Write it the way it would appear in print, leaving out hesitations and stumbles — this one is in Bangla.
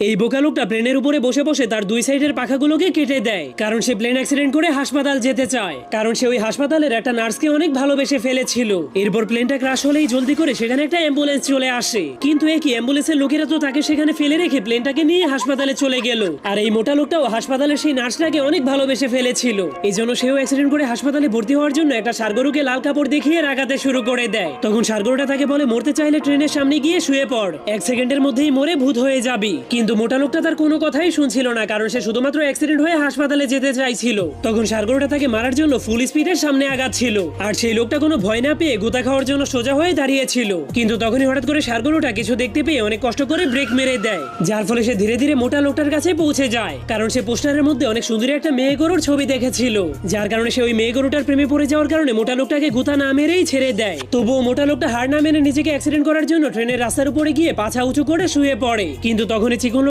এই বোকা লোকটা প্লেনের উপরে বসে বসে তার দুই সাইডের পাখাগুলোকে কেটে দেয়, কারণ সে প্লেন অ্যাক্সিডেন্ট করে হাসপাতাল যেতে চায়, কারণ সে ওই হাসপাতালের একটা নার্সকে অনেক ভালোবেসে ফেলেছিল। এরপর প্লেনটা ক্রাশ হলেই জলদি করে সেখানে একটা অ্যাম্বুলেন্স চলে আসে, কিন্তু একই অ্যাম্বুলেন্সের লোকেরা তো তাকে সেখানে ফেলে রেখে প্লেনটাকে নিয়ে হাসপাতালে চলে গেল। আর এই মোটা লোকটাও হাসপাতালের সেই নার্সটাকে অনেক ভালোবেসে ফেলেছিল, এই জন্য সেও অ্যাক্সিডেন্ট করে হাসপাতালে ভর্তি হওয়ার জন্য একটা ষাঁড়গরুকে লাল কাপড় দেখিয়ে রাগাতে শুরু করে দেয়। তখন ষাঁড়গরুটা তাকে বলে, মরতে চাইলে ট্রেনের সামনে গিয়ে শুয়ে পড়, 1 সেকেন্ডের মধ্যেই মরে ভূত হয়ে যাবি। কিন্তু মোটা লোকটা তার কোনো কথাই শুনছিল না, কারণ সে শুধুমাত্র অ্যাক্সিডেন্ট হয়ে হাসপাতালে যেতে চাইছিল। তখন ষাঁড়গরুটা তাকে মারার জন্য ফুল স্পিডের সামনে আগাচ্ছিল, আর সেই লোকটা কোনো ভয় না পেয়ে গোতা খাওয়ার জন্য সোজা হয়ে দাঁড়িয়েছিল। কিন্তু তখনই হঠাৎ করে ষাঁড়গরুটা কিছু দেখতে পেয়ে অনেক কষ্ট করে ব্রেক মেরে দেয়, যার ফলে সে ধীরে ধীরে মোটা লোকটার কাছে পৌঁছে যায়, কারণ সে পোস্টারের মধ্যে অনেক সুন্দরী একটা মেয়ে গরুর ছবি দেখেছিল, যার কারণে সে ওই মেয়ে গরুটার প্রেমে পড়ে যাওয়ার কারণে মোটা লোকটাকে গোতা না মেরেই ছেড়ে দেয়। তবুও মোটা লোকটা হার না মেনে নিজেকে অ্যাক্সিডেন্ট করার জন্য ট্রেনের রাস্তার উপরে গিয়ে পাছা উঁচু করে শুয়ে পড়ে। কিন্তু তখনই চিকন